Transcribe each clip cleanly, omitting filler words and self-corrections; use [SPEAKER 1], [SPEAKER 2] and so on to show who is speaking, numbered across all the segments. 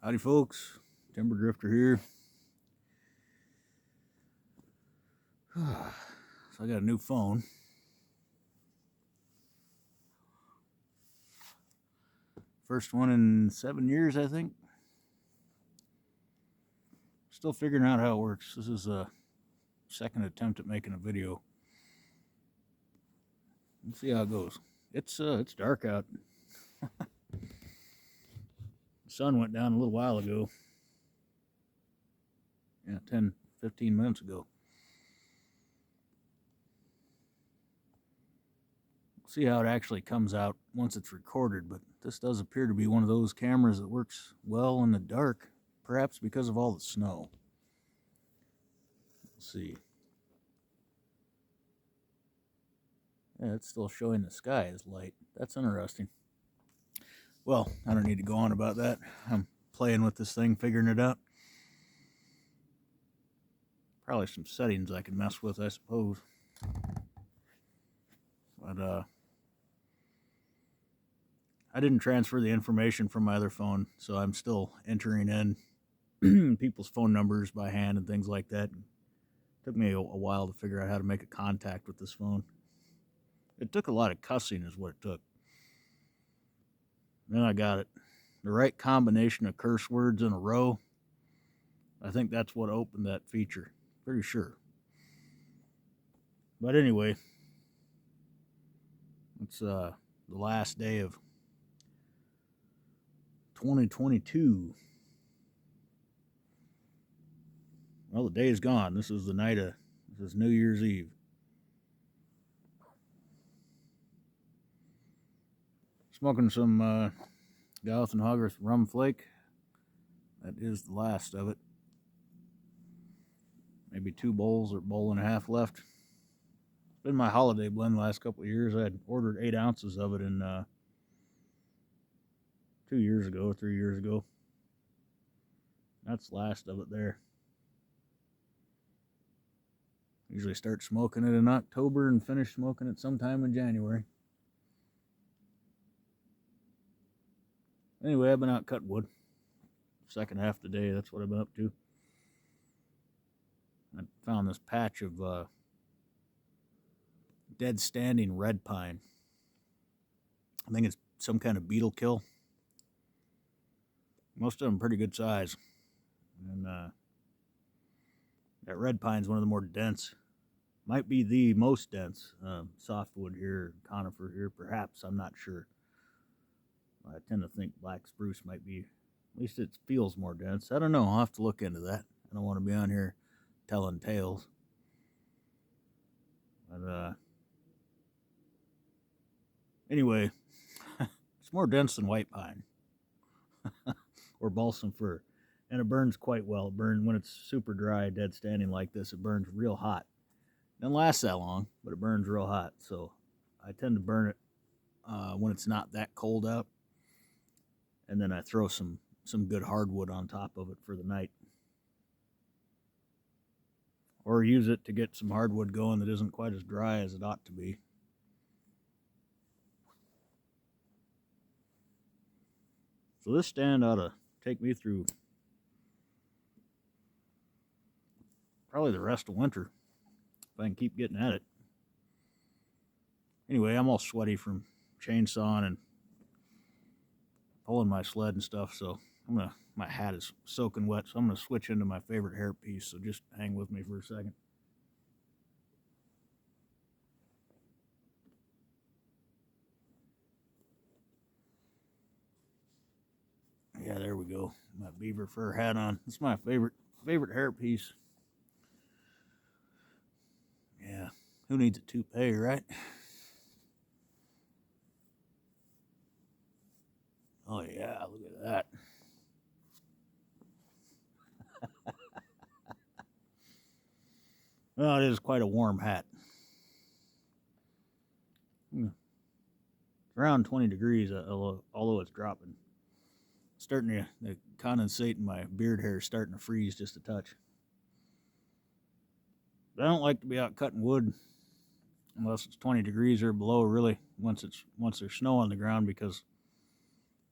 [SPEAKER 1] Howdy folks, Timber Drifter here. So I got a new phone. First one in 7 years, I think. Still figuring out how it works. This is a second attempt at making a video. Let's see how it goes. It's dark out. The sun went down a little while ago. Yeah, 10, 15 minutes ago. See how it actually comes out once it's recorded, but this does appear to be one of those cameras that works well in the dark, perhaps because of all the snow. Let's see. Yeah, it's still showing the sky as light. That's interesting. Well, I don't need to go on about that. I'm playing with this thing, figuring it out. Probably some settings I can mess with, I suppose. But I didn't transfer the information from my other phone, so I'm still entering in people's phone numbers by hand and things like that. It took me a while to figure out how to make a contact with this phone. It took a lot of cussing is what it took. Then I got it. The right combination of curse words in a row. I think that's what opened that feature. Pretty sure. But anyway, it's the last day of 2022. Well, the day is gone. This is New Year's Eve. Smoking some Gauth and Hogarth rum flake. That is the last of it. Maybe 2 bowls or bowl and a half left. It's been my holiday blend the last couple of years. I had ordered 8 ounces of it in 2 years ago, 3 years ago. That's the last of it there. Usually start smoking it in October and finish smoking it sometime in January. Anyway, I've been out cutting wood. Second half of the day, that's what I've been up to. I found this patch of dead standing red pine. I think it's some kind of beetle kill. Most of them pretty good size. And that red pine's one of the more dense. Might be the most dense softwood here, conifer here, perhaps. I'm not sure. I tend to think black spruce might be, at least it feels more dense. I don't know. I'll have to look into that. I don't want to be on here telling tales. But anyway, it's more dense than white pine or balsam fir, and it burns quite well. It burns when it's super dry, dead standing like this. It burns real hot. It doesn't last that long, but it burns real hot. So I tend to burn it when it's not that cold out, and then I throw some good hardwood on top of it for the night, or use it to get some hardwood going that isn't quite as dry as it ought to be. So this stand ought to take me through probably the rest of winter if I can keep getting at it. Anyway, I'm all sweaty from chainsawing and pulling my sled and stuff, so my hat is soaking wet, so I'm gonna switch into my favorite hairpiece, so just hang with me for a second. Yeah, there we go. My beaver fur hat on. It's my favorite hairpiece. Yeah, who needs a toupee, right? Oh yeah, look at that. Well, it is quite a warm hat. It's around 20 degrees, although it's dropping. It's starting to condensate in my beard hair, starting to freeze just a touch. But I don't like to be out cutting wood unless it's 20 degrees or below, really, once there's snow on the ground, because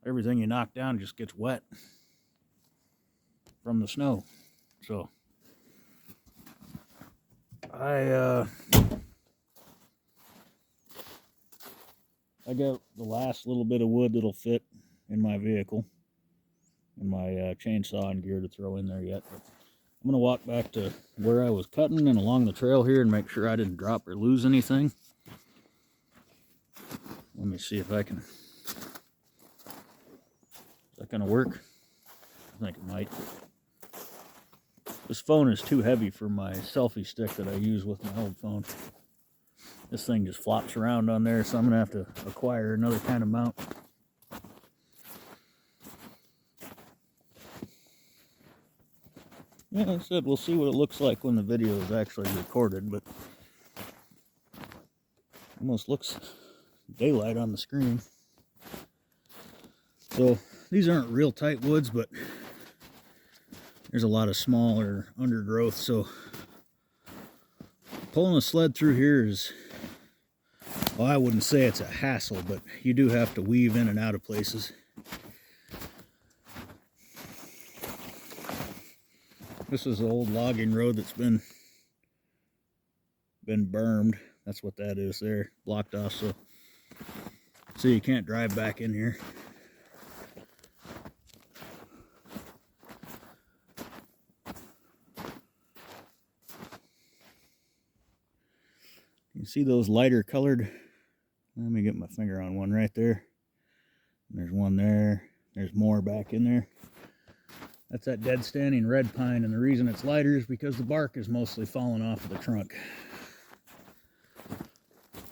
[SPEAKER 1] everything you knock down just gets wet. from the snow. So I got the last little bit of wood that'll fit in my vehicle, in my chainsaw and gear to throw in there yet. But I'm going to walk back to where I was cutting and along the trail here and make sure I didn't drop or lose anything. Let me see if I can. Is that going to work? I think it might. This phone is too heavy for my selfie stick that I use with my old phone. This thing just flops around on there, so I'm going to have to acquire another kind of mount. Yeah, like I said, we'll see what it looks like when the video is actually recorded, but almost looks daylight on the screen. So these aren't real tight woods, but there's a lot of smaller undergrowth, so pulling a sled through here is, well, I wouldn't say it's a hassle, but you do have to weave in and out of places. This is an old logging road that's been bermed. That's what that is there, blocked off, so you can't drive back in here. You see those lighter colored? Let me get my finger on one right there. There's one there. There's more back in there. That's that dead standing red pine, and the reason it's lighter is because the bark is mostly falling off of the trunk,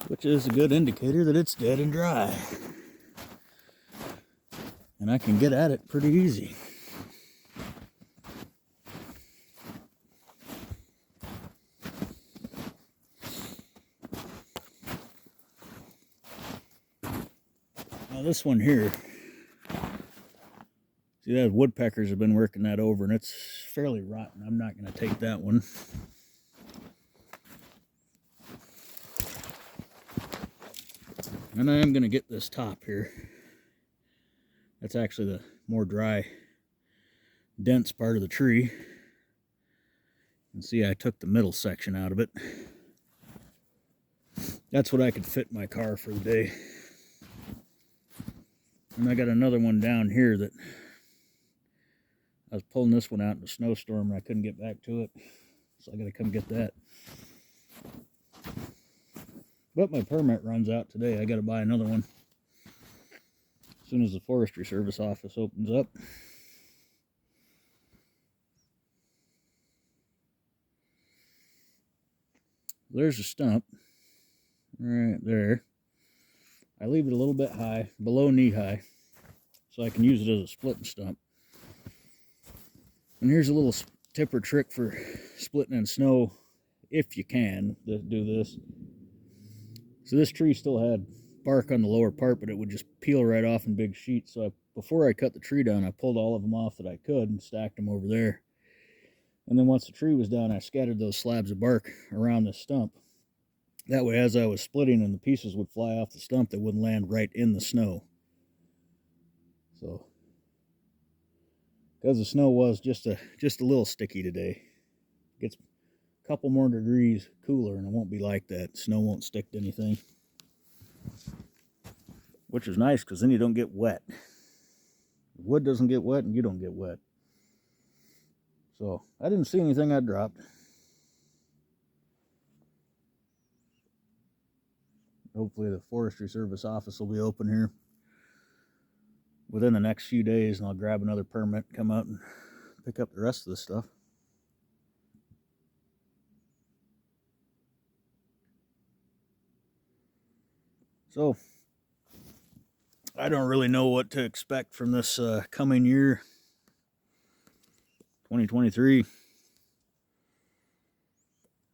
[SPEAKER 1] which is a good indicator that it's dead and dry. And I can get at it pretty easy. Now this one here, see, that woodpeckers have been working that over, and it's fairly rotten. I'm not going to take that one. And I am going to get this top here. That's actually the more dry, dense part of the tree. You can see I took the middle section out of it. That's what I could fit in my car for the day. And I got another one down here that I was pulling this one out in a snowstorm and I couldn't get back to it. So I got to come get that. But my permit runs out today. I got to buy another one as soon as the Forestry Service office opens up. There's a stump right there. I leave it a little bit high, below knee high, so I can use it as a splitting stump. And here's a little tip or trick for splitting in snow, if you can do this. So this tree still had bark on the lower part, but it would just peel right off in big sheets. So before I cut the tree down, I pulled all of them off that I could and stacked them over there. And then once the tree was down, I scattered those slabs of bark around the stump. That way, as I was splitting and the pieces would fly off the stump, they wouldn't land right in the snow. So, because the snow was just a little sticky today, it gets a couple more degrees cooler and it won't be like that. Snow won't stick to anything, which is nice because then you don't get wet. Wood doesn't get wet and you don't get wet. So I didn't see anything I dropped. Hopefully the Forestry Service office will be open here within the next few days, and I'll grab another permit, come out and pick up the rest of this stuff. So I don't really know what to expect from this coming year, 2023.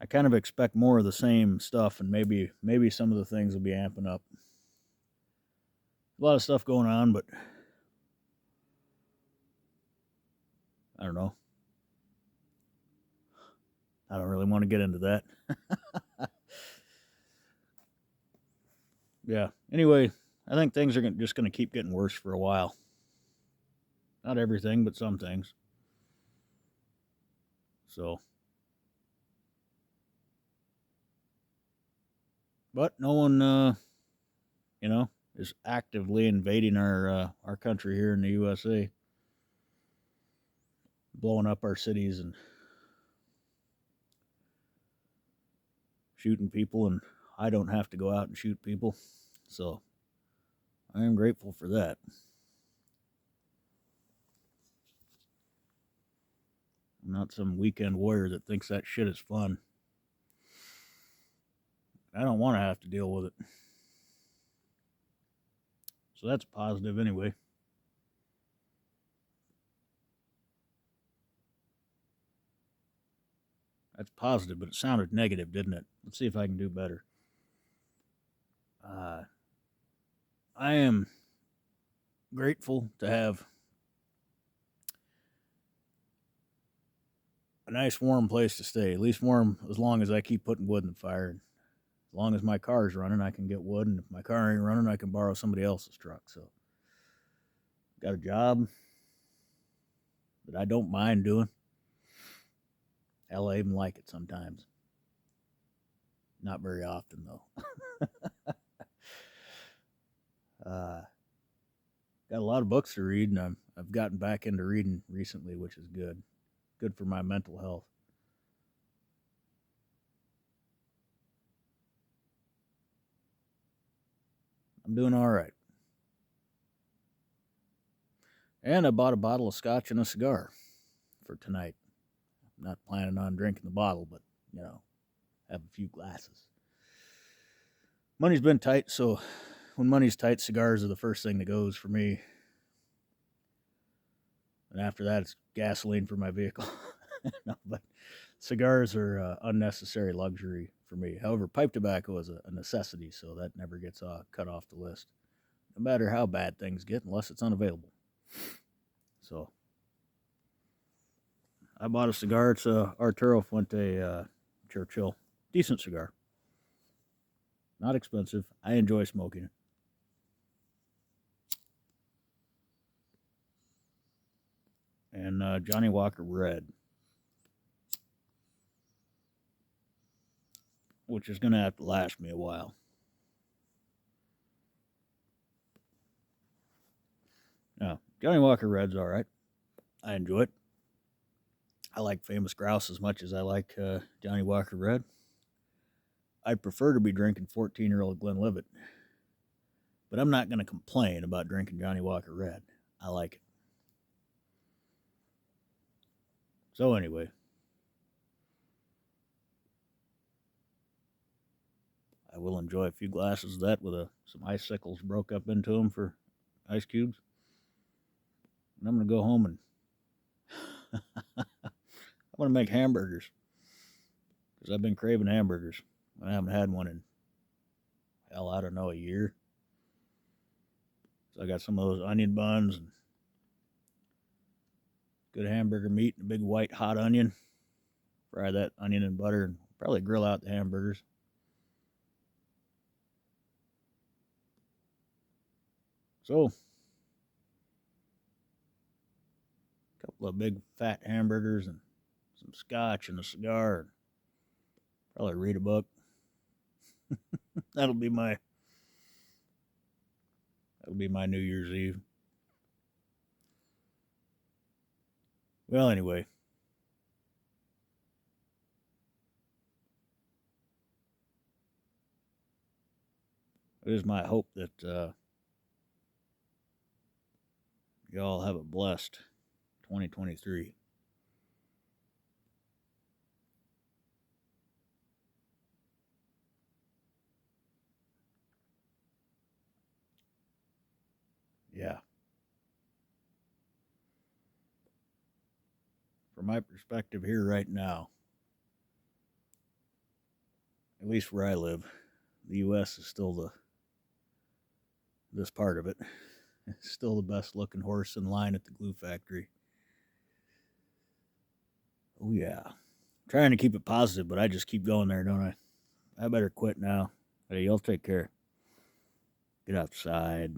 [SPEAKER 1] I kind of expect more of the same stuff, and maybe some of the things will be amping up. A lot of stuff going on, but I don't know. I don't really want to get into that. Yeah. Anyway, I think things are just going to keep getting worse for a while. Not everything, but some things. So, but no one, is actively invading our country here in the USA, blowing up our cities and shooting people, and I don't have to go out and shoot people. So, I am grateful for that. I'm not some weekend warrior that thinks that shit is fun. I don't want to have to deal with it. So that's positive anyway. That's positive, but it sounded negative, didn't it? Let's see if I can do better. I am grateful to have a nice warm place to stay, at least warm as long as I keep putting wood in the fire. And as long as my car's running, I can get wood, and if my car ain't running, I can borrow somebody else's truck. So, got a job that I don't mind doing. Hell, I even like it sometimes. Not very often, though. Got a lot of books to read, and I've gotten back into reading recently, which is good. Good for my mental health. I'm doing all right. And I bought a bottle of scotch and a cigar for tonight. I'm not planning on drinking the bottle, but, have a few glasses. Money's been tight, so when money's tight, cigars are the first thing that goes for me. And after that, it's gasoline for my vehicle. No, but cigars are unnecessary luxury for me. However, pipe tobacco is a necessity, so that never gets cut off the list, no matter how bad things get, unless it's unavailable. So, I bought a cigar. It's a Arturo Fuente Churchill. Decent cigar. Not expensive. I enjoy smoking it. And Johnny Walker Red, which is going to have to last me a while. Now, Johnny Walker Red's all right. I enjoy it. I like Famous Grouse as much as I like Johnny Walker Red. I'd prefer to be drinking 14-year-old Glenlivet, but I'm not going to complain about drinking Johnny Walker Red. I like it. So anyway, I will enjoy a few glasses of that with some icicles broke up into them for ice cubes. And I'm going to go home and I'm going to make hamburgers because I've been craving hamburgers. I haven't had one in, hell, I don't know, a year. So I got some of those onion buns and good hamburger meat and a big white hot onion. Fry that onion in butter and probably grill out the hamburgers. So, a couple of big fat hamburgers and some scotch and a cigar. And probably read a book. That'll be my New Year's Eve. Well, anyway. It is my hope that you all have a blessed 2023. Yeah. From my perspective here right now, at least where I live, the U.S. is still this part of it. It's still the best looking horse in line at the glue factory. Oh, yeah. I'm trying to keep it positive, but I just keep going there, don't I? I better quit now. Hey, y'all take care. Get outside.